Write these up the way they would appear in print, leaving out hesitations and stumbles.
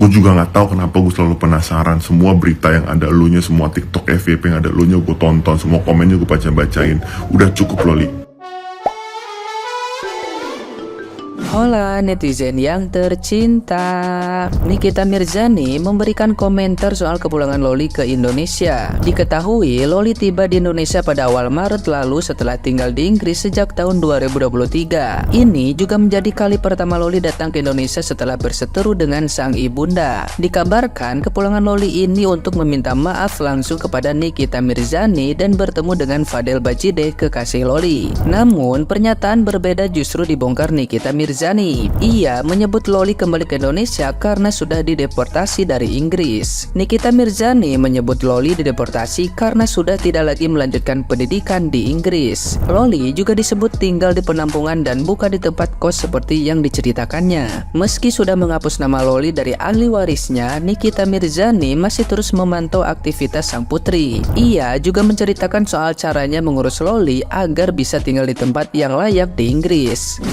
Gue juga nggak tahu kenapa gue selalu penasaran. Semua berita yang ada elunya, semua TikTok FYP yang ada elunya gue tonton, semua komennya gue baca-bacain. Udah cukup Loli. Hola netizen yang tercinta, Nikita Mirzani memberikan komentar soal kepulangan Loli ke Indonesia. Diketahui Loli tiba di Indonesia pada awal Maret lalu setelah tinggal di Inggris sejak tahun 2023. Ini juga menjadi kali pertama Loli datang ke Indonesia setelah berseteru dengan sang ibunda. Dikabarkan kepulangan Loli ini untuk meminta maaf langsung kepada Nikita Mirzani dan bertemu dengan Fadel Bajide, kekasih Loli. Namun pernyataan berbeda justru dibongkar Nikita Mirzani. Ia menyebut Loli kembali ke Indonesia karena sudah dideportasi dari Inggris. Nikita Mirzani menyebut Loli dideportasi karena sudah tidak lagi melanjutkan pendidikan di Inggris. Loli juga disebut tinggal di penampungan dan bukan di tempat kos seperti yang diceritakannya. Meski sudah menghapus nama Loli dari ahli warisnya, Nikita Mirzani masih terus memantau aktivitas sang putri. Ia juga menceritakan soal caranya mengurus Loli agar bisa tinggal di tempat yang layak di Inggris.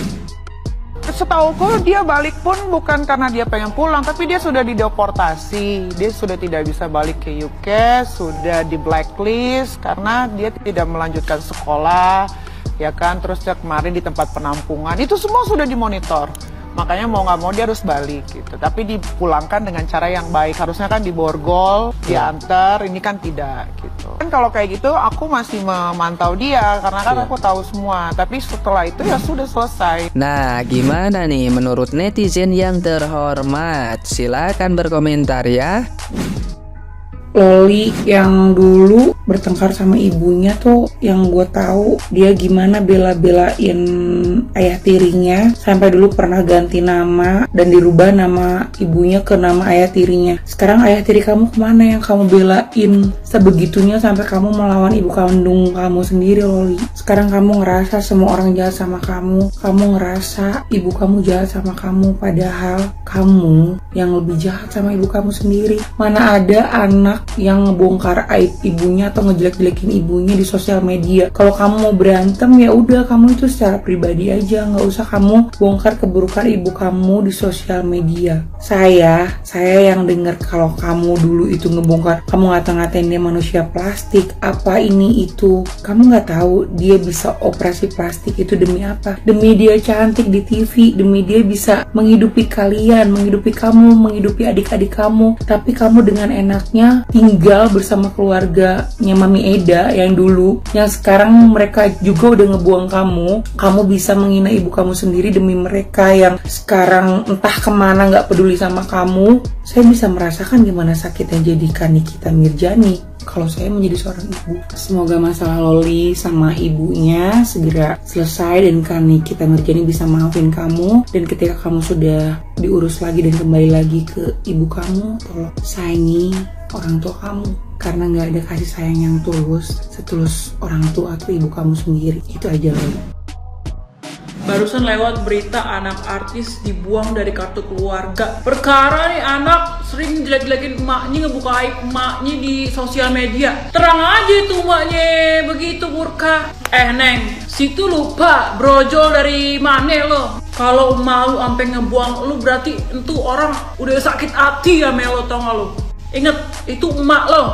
Setauku dia balik pun bukan karena dia pengen pulang, tapi dia sudah dideportasi. Dia sudah tidak bisa balik ke UK, sudah di blacklist karena dia tidak melanjutkan sekolah, ya kan. Terus dia kemarin di tempat penampungan, itu semua sudah dimonitor. Makanya mau nggak mau dia harus balik gitu. Tapi dipulangkan dengan cara yang baik. Harusnya kan diborgol, diantar, ini kan tidak gitu. Kan kalau kayak gitu aku masih memantau dia karena kan aku tahu semua. Tapi setelah itu ya sudah selesai. Nah, gimana nih menurut netizen yang terhormat? Silakan berkomentar ya. Loli yang dulu bertengkar sama ibunya tuh, yang gue tahu dia gimana bela-belain ayah tirinya, sampai dulu pernah ganti nama dan dirubah nama ibunya ke nama ayah tirinya. Sekarang ayah tiri kamu kemana yang kamu belain sebegitunya sampai kamu melawan ibu kandung kamu sendiri, Loli? Sekarang kamu ngerasa semua orang jahat sama kamu ngerasa ibu kamu jahat sama kamu, padahal kamu yang lebih jahat sama ibu kamu sendiri. Mana ada anak yang ngebongkar aib ibunya atau ngejelek-jelekin ibunya di sosial media. Kalau kamu mau berantem ya udah kamu itu secara pribadi aja, nggak usah kamu bongkar keburukan ibu kamu di sosial media. Saya yang dengar kalau kamu dulu itu ngebongkar, kamu ngata-ngatain dia manusia plastik, apa ini itu. Kamu nggak tahu dia bisa operasi plastik itu demi apa? Demi dia cantik di TV, demi dia bisa menghidupi kalian, menghidupi kamu, menghidupi adik-adik kamu. Tapi kamu dengan enaknya tinggal bersama keluarganya Mami Eda yang dulu, yang sekarang mereka juga udah ngebuang kamu bisa menghina ibu kamu sendiri demi mereka yang sekarang entah kemana gak peduli sama kamu. Saya bisa merasakan gimana sakitnya jadikan Nikita Mirzani kalau saya menjadi seorang ibu. Semoga masalah Loli sama ibunya segera selesai dan kan Nikita Mirzani bisa maafin kamu, dan ketika kamu sudah diurus lagi dan kembali lagi ke ibu kamu, tolong sayangi orang tua kamu, karena nggak ada kasih sayang yang setulus orang tua atau ibu kamu sendiri. Itu aja loh. Barusan lewat berita anak artis dibuang dari kartu keluarga. Perkara nih anak sering jelek-jelekin emaknya, ngebuka aib emaknya di sosial media. Terang aja itu emaknya begitu murka. Neng, situ lupa brojol dari mana lo? Kalau emak lu sampai ngebuang lu berarti itu orang udah sakit hati ya melo, tau gak lo? Ingat, itu emak lo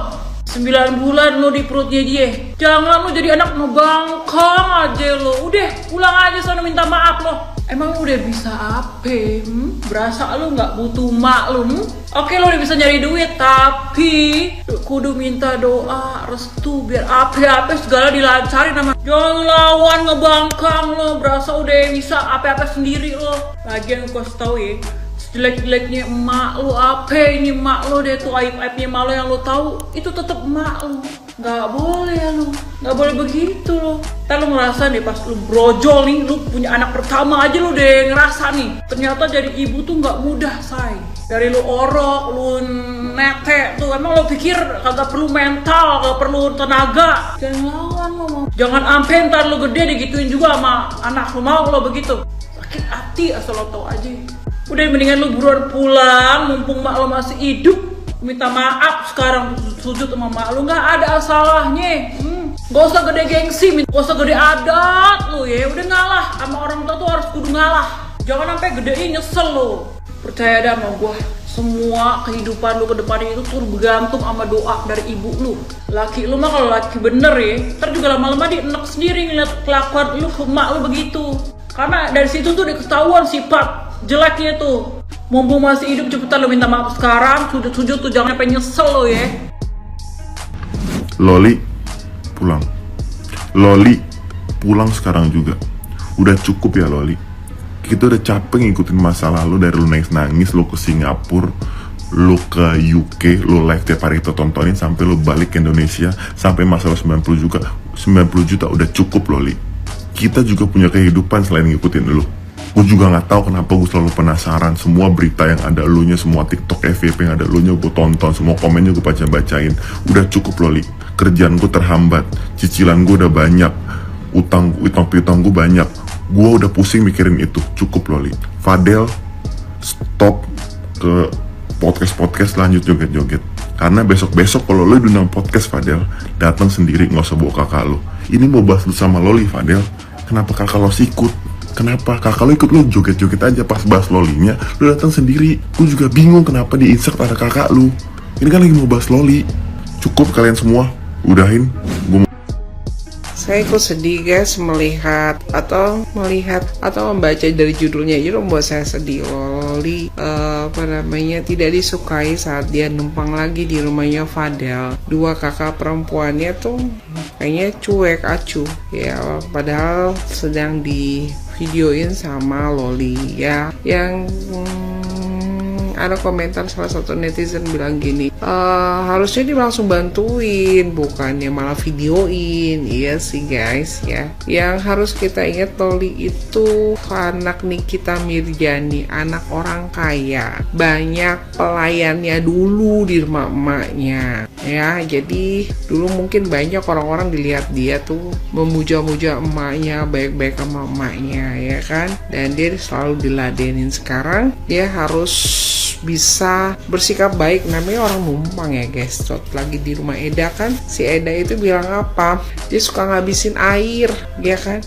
9 bulan lo di perutnya dia. Jangan lo jadi anak ngebangkang aja lo. Udah pulang aja sana minta maaf lo. Emang lo udah bisa apa? Berasa lo gak butuh emak lo? Oke lo udah bisa nyari duit, tapi kudu minta doa restu biar apa-apa segala dilancarin sama. Jangan lawan ngebangkang lo. Berasa udah bisa apa-apa sendiri lo. Lagian gue kasih tau ya, jelek-jeleknya emak lu apa ini emak lu deh tuh, aib-aibnya emak lu yang lu tahu itu tetap emak lu. Nggak boleh ya lu, nggak boleh begitu lo. Ntar lu ngerasa nih pas lu brojol nih, lu punya anak pertama aja lu deh ngerasa nih ternyata jadi ibu tuh nggak mudah say. Dari lu orok, lu netek tuh, emang lu pikir kagak perlu mental, kagak perlu tenaga? Jangan lawan lo, jangan ampe ntar lu gede digituin juga sama anak lu, mau lo begitu? Sakit hati asal lo tau aja. Udah mendingan lu buruan pulang, mumpung mak lo masih hidup. Minta maaf sekarang, sujud sama mak lu, nggak ada salahnya. Gak usah gede gengsi, gak usah gede adat lu ya. Udah ngalah sama orang tua tuh harus kudu ngalah. Jangan sampai gedein nyesel lu. Percaya dah sama gua, semua kehidupan lu ke depannya itu tuh bergantung sama doa dari ibu lu. Laki lu mah kalau laki bener ya, ntar juga lama-lama dia enek sendiri ngeliat kelakuan lu ke emak lu begitu. Karena dari situ tuh diketahuan sifat jeleknya tuh. Mumpung masih hidup cepetan lu minta maaf sekarang, sujud-sujud tuh jangan sampai nyesel lo ya. Loli, pulang. Loli, pulang sekarang juga. Udah cukup ya Loli. Kita udah capek ngikutin masa lalu dari lu nangis-nangis, lu ke Singapura, lu ke UK, lu live tiap hari kita tontonin sampai lu balik ke Indonesia, sampai masa lu 90 juta udah cukup Loli. Kita juga punya kehidupan selain ngikutin lu. Gue juga gak tahu kenapa gue selalu penasaran. Semua berita yang ada elunya, semua TikTok FYP yang ada elunya gue tonton, semua komennya gue baca-bacain. Udah cukup Loli. Kerjaan gue terhambat, cicilan gue udah banyak, utang piutang gue banyak. Gue udah pusing mikirin itu. Cukup Loli. Fadel, stop ke podcast lanjut joget-joget. Karena besok kalau lo diundang podcast Fadel, datang sendiri, nggak usah bawa kakak lo. Ini mau bahas lu sama Loli Fadel. Kenapa kakak lo sikut? Kenapa kakak lo ikut lo joget-joget aja pas bahas Lolinya? Lo datang sendiri. Gue juga bingung kenapa di insert ada kakak lo. Ini kan lagi mau bahas Loli. Cukup kalian semua. Udahin. Gue Saya ikut sedih guys melihat atau membaca dari judulnya itu membuat saya sedih. Loli tidak disukai saat dia numpang lagi di rumahnya Fadel. Dua kakak perempuannya tuh kayaknya cuek acuh ya, padahal sedang di videoin sama Loli ya. Yang ada komentar salah satu netizen bilang gini, harusnya dia langsung bantuin, bukannya malah videoin. Iya sih guys ya. Yang harus kita ingat, Loli itu anak Nikita Mirjani, anak orang kaya, banyak pelayannya dulu di rumah emaknya ya. Jadi dulu mungkin banyak orang-orang dilihat dia tuh memuja-muja emaknya, baik-baik sama emaknya ya kan, dan dia selalu diladenin. Sekarang dia harus bisa bersikap baik, namanya orang numpang ya guys. Lagi di rumah Eda kan, si Eda itu bilang apa, dia suka ngabisin air ya kan,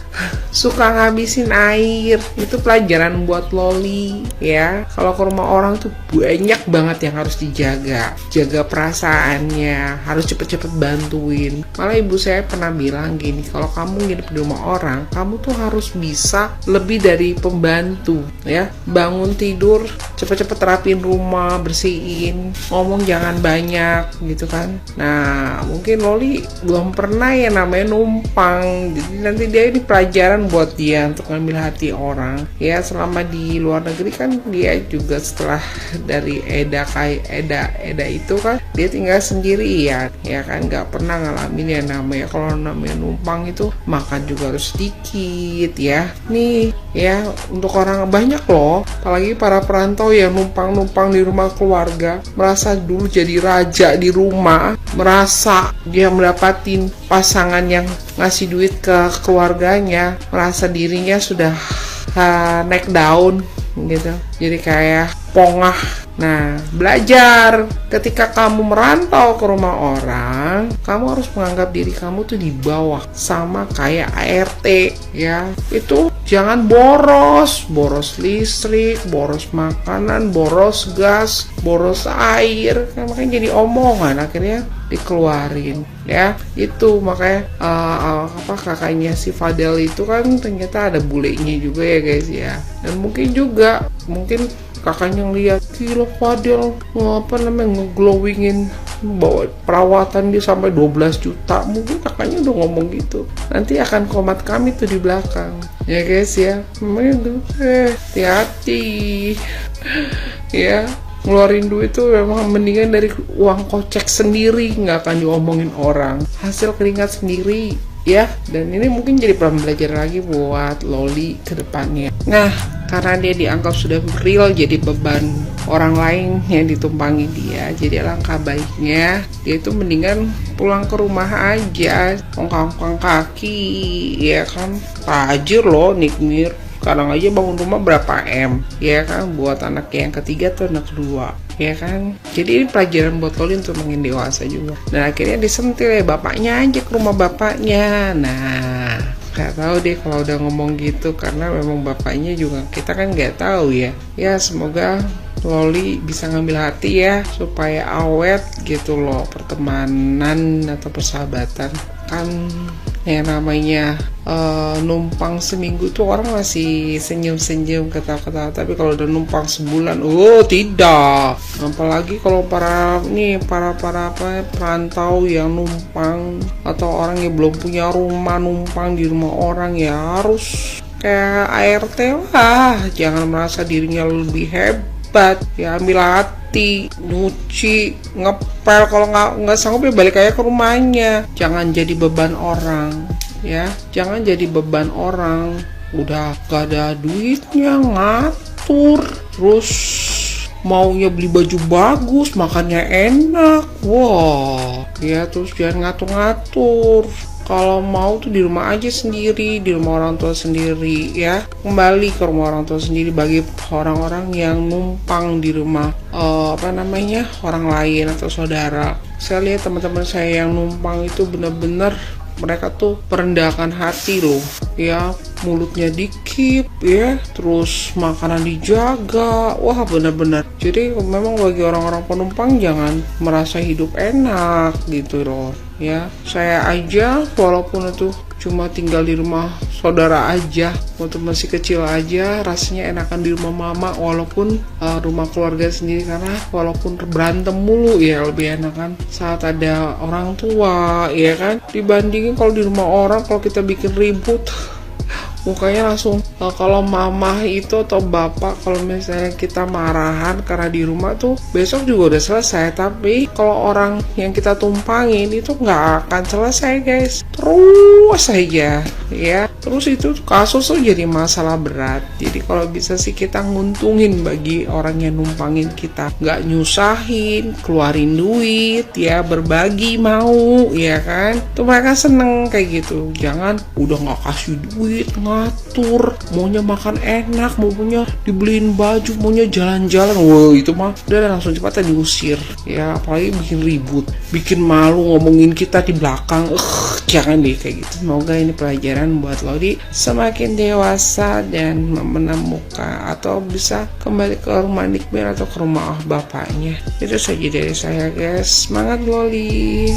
suka ngabisin air. Itu pelajaran buat Loli ya. Kalau ke rumah orang tuh banyak banget yang harus dijaga, jaga perasaannya, harus cepet-cepet bantuin. Malah ibu saya pernah bilang gini, kalau kamu nginep di rumah orang, kamu tuh harus bisa lebih dari pembantu ya. Bangun tidur cepet-cepet rapin rumah, bersihin, ngomong jangan banyak gitu kan. Nah mungkin Loli belum pernah ya namanya numpang, jadi nanti dia ini pelajaran buat dia untuk ngambil hati orang ya. Selama di luar negeri kan dia juga setelah dari Eda itu kan dia tinggal sendirian ya kan, nggak pernah ngalamin ya namanya, kalau namanya numpang itu makan juga harus sedikit ya. Nih ya, untuk orang banyak loh, apalagi para perantau yang numpang di rumah keluarga, merasa dulu jadi raja di rumah, merasa dia mendapatin pasangan yang ngasih duit ke keluarganya, merasa dirinya sudah naik daun gitu, jadi kayak pongah. Nah, belajar ketika kamu merantau ke rumah orang, kamu harus menganggap diri kamu tuh di bawah, sama kayak ART ya. Itu jangan boros listrik, boros makanan, boros gas, boros air, kan makanya jadi omongan akhirnya dikeluarin ya. Itu makanya kakaknya si Fadel itu kan ternyata ada bulenya juga ya guys ya. Dan mungkin kakaknya ngeliat, gila Fadel ngeglowingin, bawa perawatan dia sampai 12 juta. Mungkin kakaknya udah ngomong gitu, nanti akan komat kami tuh di belakang ya guys ya. Memang itu hati-hati ya, ngeluarin duit tuh memang mendingan dari uang kocek sendiri, nggak akan diomongin orang, hasil keringat sendiri ya. Dan ini mungkin jadi pembelajaran lagi buat Loli ke depannya. Nah, karena dia dianggap sudah real jadi beban orang lain yang ditumpangi dia, jadi alangkah baiknya dia itu mendingan pulang ke rumah aja, ongkang kaki ya kan. Tajir loh Nikmir, kadang aja bangun rumah berapa M ya kan, buat anak yang ketiga tuh anak kedua ya kan. Jadi ini pelajaran buat Loli untuk makin dewasa juga. Dan akhirnya disentil ya bapaknya aja ke rumah bapaknya. Nah, gak tahu deh kalau udah ngomong gitu, karena memang bapaknya juga kita kan gak tahu ya. Ya semoga Loli bisa ngambil hati ya, supaya awet gitu loh pertemanan atau persahabatan. Kan yang namanya numpang seminggu tuh orang masih senyum-senyum, ketawa-ketawa, tapi kalau udah numpang sebulan, oh tidak. Apalagi kalau para perantau yang numpang atau orang yang belum punya rumah numpang di rumah orang, ya harus kayak ART lah, jangan merasa dirinya lebih hebat, ya ambil hati, nyuci, ngepel, kalau nggak sanggup ya balik aja ke rumahnya. Jangan jadi beban orang, ya, jangan jadi beban orang. Udah gak ada duitnya ngatur, terus maunya beli baju bagus, makannya enak, wah, ya terus jangan ngatur-ngatur. Kalau mau tuh di rumah aja sendiri, di rumah orang tua sendiri ya. Kembali ke rumah orang tua sendiri bagi orang-orang yang numpang di rumah orang lain atau saudara. Saya lihat teman-teman saya yang numpang itu benar-benar mereka tuh merendahkan hati loh, ya, mulutnya dikit ya, terus makanan dijaga, wah benar-benar. Jadi memang bagi orang-orang penumpang jangan merasa hidup enak gitu loh, ya. Saya aja walaupun itu cuma tinggal di rumah saudara aja, waktu masih kecil aja rasanya enakan di rumah mama walaupun rumah keluarga sendiri, karena walaupun berantem mulu ya lebih enakan saat ada orang tua, ya kan, dibandingin kalau di rumah orang kalau kita bikin ribut mukanya langsung kalau mama itu atau bapak kalau misalnya kita marahan karena di rumah tuh besok juga udah selesai, tapi kalau orang yang kita tumpangin itu nggak akan selesai guys, terus aja ya, terus itu kasus tuh jadi masalah berat. Jadi kalau bisa sih kita nguntungin bagi orang yang numpangin kita, nggak nyusahin, keluarin duit ya, berbagi mau, ya kan, tuh mereka seneng kayak gitu. Jangan udah nggak kasih duit, ngatur, maunya makan enak, maunya dibeliin baju, maunya jalan-jalan, wah itu mah udah langsung cepatnya diusir ya, apalagi bikin ribut, bikin malu ngomongin kita di belakang, jangan deh kayak gitu. Semoga ini pelajaran buat Lodi semakin dewasa dan menemukan atau bisa kembali ke rumah Nikmir atau ke rumah bapaknya. Itu saja dari saya guys, semangat Loli.